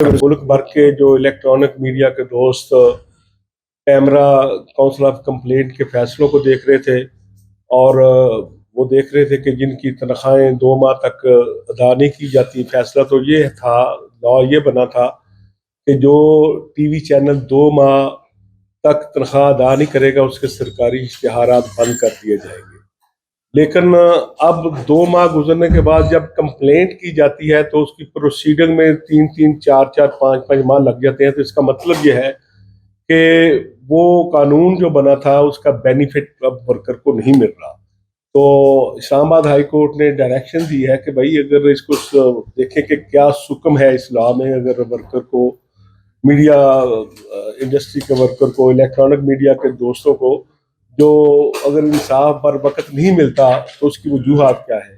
मुल्क भर के जो इलेक्ट्रॉनिक मीडिया के दोस्त कैमरा काउंसिल ऑफ कंप्लेंट के फैसलों को देख रहे थे और वो देख रहे थे कि जिनकी तनख्वाहें 2 माह तक अदा नहीं की जाती। फैसला तो ये था, लॉ ये बना था कि जो टीवी चैनल 2 माह तक तनख्वाह अदा नहीं करेगा उसके सरकारी इश्तिहारात बंद कर दिए जाएंगे। लेकिन अब 2 माह गुजरने के बाद जब कंप्लेंट की जाती है तो उसकी प्रोसीडिंग में 3-3, 4-4, 5-5 माह लग जाते हैं। तो इसका मतलब ये है कि वो कानून जो बना था उसका बेनिफिट अब वर्कर को नहीं मिल रहा। तो इस्लामाबाद हाई कोर्ट ने डायरेक्शन दी है कि भाई अगर इसको देखें कि क्या सुकम है इस लॉ में, अगर वर्कर को, मीडिया इंडस्ट्री के वर्कर को, इलेक्ट्रॉनिक मीडिया के दोस्तों को जो अगर इंसाफ बर वक्त नहीं मिलता तो उसकी वजूहात क्या है।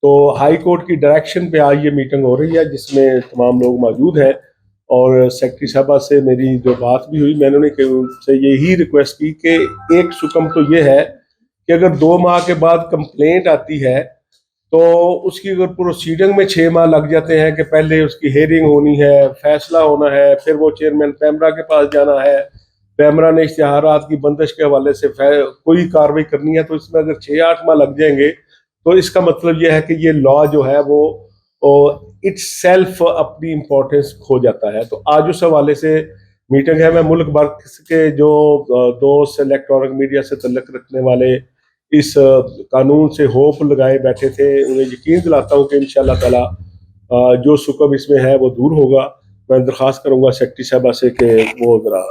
तो हाई कोर्ट की डायरेक्शन पे आज ये मीटिंग हो रही है जिसमें तमाम लोग मौजूद हैं और सेक्रेटरी साहबा से मेरी जो बात भी हुई, मैंने उनसे यही रिक्वेस्ट की कि एक सुकम तो ये है कि अगर 2 माह के बाद कंप्लेंट आती है तो उसकी अगर प्रोसीडिंग में 6 माह लग जाते हैं कि पहले उसकी हेयरिंग होनी है, फैसला होना है, फिर वो चेयरमैन पैमरा के पास जाना है, पैमरा ने इश्तिहारात की बंदिश के हवाले से कोई कार्रवाई करनी है, तो इसमें अगर 6-8 माह लग जाएंगे तो इसका मतलब यह है कि ये लॉ जो है वो इट्स सेल्फ अपनी इम्पोर्टेंस खो जाता है। तो आज उस हवाले से मीटिंग है। मैं मुल्क भर के जो दोस्त इलेक्ट्रॉनिक मीडिया से तल्लुक़ रखने वाले इस कानून से होप लगाए बैठे थे, उन्हें यकीन दिलाता हूँ कि इंशाअल्लाह ताला जो सुकम इसमें है वो दूर होगा। मैं दरख्वास्त करूँगा सेक्रेटरी साहबा से कि वो ज़रा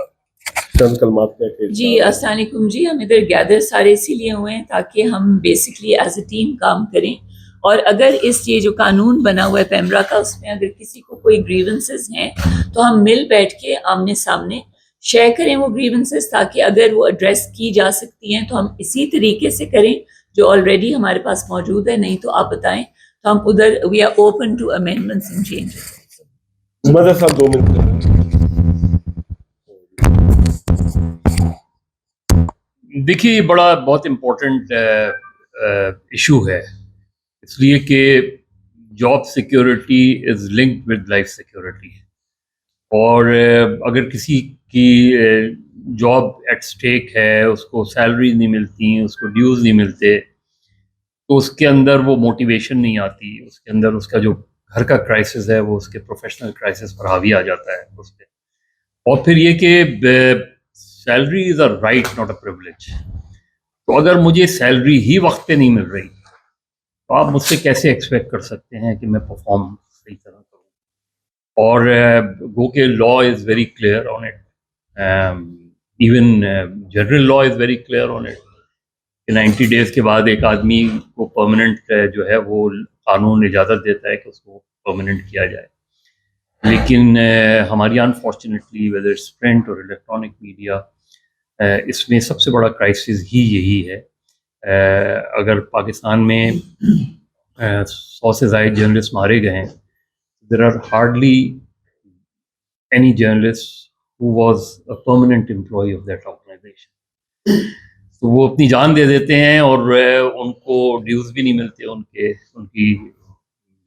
चंद कलमात कह के। जी अस्सलाम वालेकुम जी, हम इधर गैदर सारे इसीलिए हुए हैं ताकि हम बेसिकली एज ए टीम काम करें। और अगर ये जो कानून बना हुआ है पैमरा का, उसमें अगर किसी को कोई ग्रीवेंसेस हैं तो हम मिल बैठ के आमने सामने शेयर करें वो ग्रीवेंसेस, ताकि अगर वो एड्रेस की जा सकती हैं तो हम इसी तरीके से करें जो ऑलरेडी हमारे पास मौजूद है। नहीं तो आप बताएं तो हम उधर we are open to amendments and changes. मदद साहब 2 मिनट। देखिए ये बहुत इम्पोर्टेंट इशू है, इसलिए कि job security is linked with life security. और अगर किसी की जॉब एट स्टेक है, उसको सैलरी नहीं मिलती, उसको ड्यूज़ नहीं मिलते, तो उसके अंदर वो मोटिवेशन नहीं आती, उसके अंदर उसका जो घर का क्राइसिस है वो उसके प्रोफेशनल क्राइसिस पर हावी आ जाता है उस पर। और फिर ये कि salary is a right not a privilege. तो अगर मुझे सैलरी ही वक्त पे नहीं मिल रही तो आप मुझसे कैसे एक्सपेक्ट कर सकते हैं कि मैं परफॉर्म सही तरह करूँ। और गो के law is very clear on it, even general law is very clear on it कि 90 डेज़ के बाद एक आदमी को परमानेंट जो है वो कानून इजाज़त देता है कि उसको परमानेंट किया जाए। लेकिन हमारी अनफॉर्चुनेटली वेदर इट्स प्रिंट और इलेक्ट्रॉनिक मीडिया, इसमें सबसे बड़ा क्राइसिस ही यही है। अगर पाकिस्तान में 100 से ज़ायद जर्नलिस्ट मारे गए हैं, there are hardly any journalist who was a permanent employee of that organisation. तो वो अपनी जान दे देते हैं और उनको ड्यूज़ भी नहीं मिलते, उनकी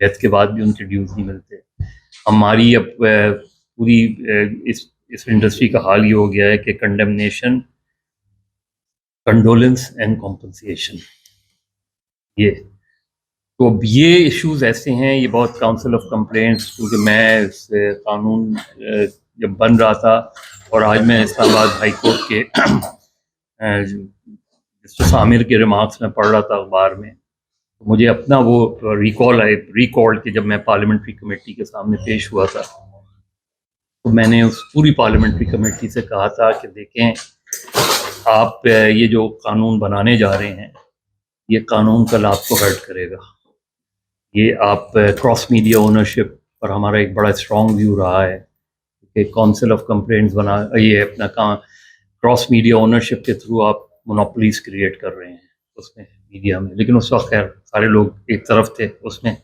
डेथ के बाद भी उनके ड्यूज़ नहीं मिलते। हमारी अब पूरी इस इंडस्ट्री का हाल ये हो गया है कि कंडेमनेशन, कंडोलेंस एंड कॉम्पनसेशन, ये तो अब ये इश्यूज ऐसे हैं। ये बहुत काउंसिल ऑफ कंप्लेंट्स, क्योंकि मैं इस कानून जब बन रहा था और आज मैं इस्लामाबाद हाई कोर्ट के मिस्टर आमिर के रिमार्क्स में पढ़ रहा था अखबार में, तो मुझे अपना वो रिकॉल कि जब मैं पार्लियामेंट्री कमेटी के सामने पेश हुआ था तो मैंने उस पूरी पार्लियामेंट्री कमेटी से कहा था कि देखें आप ये जो कानून बनाने जा रहे हैं ये कानून कल आपको हर्ट करेगा। ये आप क्रॉस मीडिया ओनरशिप पर हमारा एक बड़ा स्ट्रॉन्ग व्यू रहा है कि काउंसिल ऑफ कंप्लेंट्स बना, ये अपना क्रॉस मीडिया ओनरशिप के थ्रू आप मोनोपोलीज क्रिएट कर रहे हैं उसमें मीडिया में। लेकिन उस वक्त खैर सारे लोग एक तरफ थे उसमें।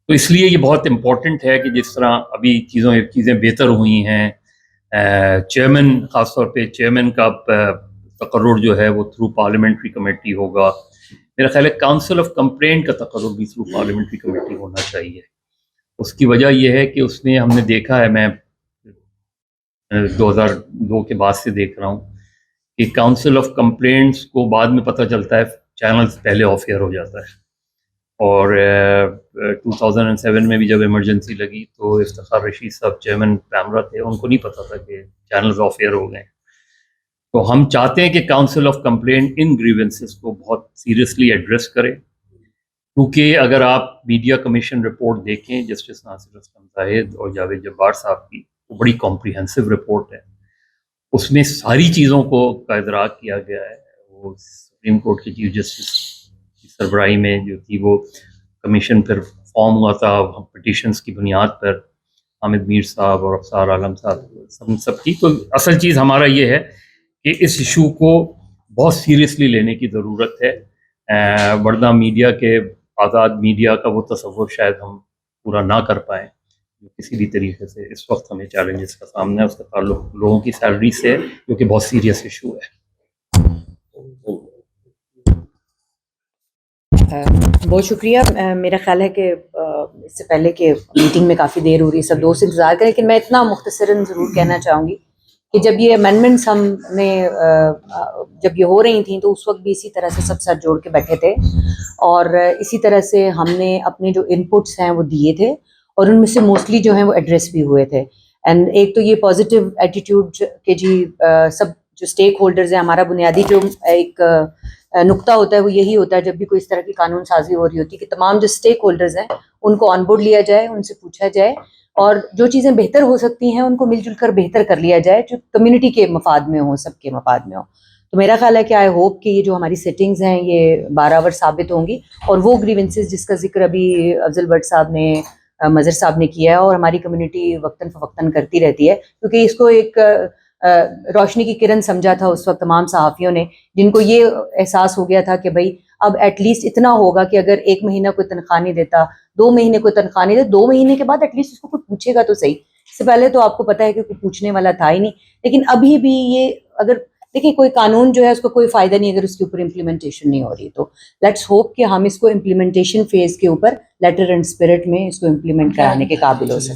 तो इसलिए ये बहुत इम्पोर्टेंट है कि जिस तरह अभी चीज़ें बेहतर हुई हैं, चेयरमैन ख़ासतौर पे चेयरमैन का तकर्रुर जो है वो थ्रू पार्लियामेंट्री कमेटी होगा। मेरा ख्याल है काउंसिल ऑफ कंप्लेंट का तकर्रुर भी थ्रू पार्लियामेंट्री कमेटी होना चाहिए। اس کی وجہ یہ ہے کہ اس نے ہم نے دیکھا ہے، میں 2002 کے بعد سے دیکھ رہا ہوں کہ کاؤنسل آف کمپلینٹس کو بعد میں پتہ چلتا ہے چینلز پہلے آف ایئر ہو جاتا ہے، اور 2007 میں بھی جب ایمرجنسی لگی تو افتخار رشید صاحب چیئرمین پیمرا تھے، ان کو نہیں پتہ تھا کہ چینلز آف ایئر ہو گئے. تو ہم چاہتے ہیں کہ council of complaint in grievances کو بہت سیریسلی ایڈریس کرے، کیونکہ اگر آپ میڈیا کمیشن رپورٹ دیکھیں جسٹس ناصر اسلم زاہد اور جاوید جبار صاحب کی، وہ بڑی کمپریہنسو رپورٹ ہے. اس میں ساری چیزوں کو کا ادراک کیا گیا ہے. وہ سپریم کورٹ کے چیف جسٹس کی سربراہی میں جو تھی وہ کمیشن پھر فارم ہوا تھا پٹیشنز کی بنیاد پر، حامد میر صاحب اور افسار عالم صاحب سب کی. تو اصل چیز ہمارا یہ ہے کہ اس ایشو کو بہت سیریسلی لینے کی ضرورت ہے، ورنہ میڈیا کے آزاد میڈیا کا وہ تصور شاید ہم پورا نہ کر پائیں جو کسی بھی طریقے سے اس وقت ہمیں چیلنجز کا سامنا ہے. اس کا تعلق لوگوں کی سیلری سے ہے، جو کہ بہت سیریس ایشو ہے. بہت شکریہ. میرا خیال ہے کہ اس سے پہلے کہ میٹنگ میں کافی دیر ہو رہی ہے، سب دوست انتظار کریں، لیکن میں اتنا مختصراً ضرور کہنا چاہوں گی کہ جب یہ امینڈمنٹس ہم نے جب یہ ہو رہی تھیں تو اس وقت بھی اسی طرح سے سب ساتھ جوڑ کے بیٹھے تھے، اور اسی طرح سے ہم نے اپنے جو ان پٹس ہیں وہ دیے تھے، اور ان میں سے موسٹلی جو ہیں وہ ایڈریس بھی ہوئے تھے. اینڈ ایک تو یہ پازیٹیو ایٹیٹیوڈ کہ جی سب جو اسٹیک ہولڈرز ہیں، ہمارا بنیادی جو ایک نقطہ ہوتا ہے وہ یہی ہوتا ہے جب بھی کوئی اس طرح کی قانون سازی ہو رہی ہوتی ہے کہ تمام جو اسٹیک ہولڈرز ہیں ان کو آن بورڈ لیا جائے، ان سے پوچھا جائے، اور جو چیزیں بہتر ہو سکتی ہیں ان کو مل جل کر بہتر کر لیا جائے جو کمیونٹی کے مفاد میں ہوں، سب کے مفاد میں ہوں. تو میرا خیال ہے کہ آئی ہوپ کہ یہ جو ہماری سیٹنگز ہیں یہ بارآور ثابت ہوں گی، اور وہ گریونسز جس کا ذکر ابھی افضل بٹ صاحب نے مظہر صاحب نے کیا ہے اور ہماری کمیونٹی وقتاً فوقتاً کرتی رہتی ہے، کیونکہ اس کو ایک روشنی کی کرن سمجھا تھا اس وقت تمام صحافیوں نے، جن کو یہ احساس ہو گیا تھا کہ بھائی اب ایٹ لیسٹ اتنا ہوگا کہ اگر 1 مہینہ کوئی تنخواہ نہیں دیتا، 2 مہینے کوئی تنخواہ نہیں دیتا، 2 مہینے کے بعد ایٹ لیسٹ اس کو کوئی پوچھے گا تو صحیح. اس سے پہلے تو آپ کو پتہ ہے کہ کوئی پوچھنے والا تھا ہی نہیں. لیکن ابھی بھی یہ اگر دیکھیں کوئی قانون جو ہے اس کو کوئی فائدہ نہیں اگر اس کے اوپر امپلیمنٹیشن نہیں ہو رہی. تو لیٹس ہوپ کہ ہم اس کو امپلیمنٹیشن فیز کے اوپر لیٹر اینڈ اسپرٹ میں اس کو امپلیمنٹ کرانے کے قابل ہو سکیں.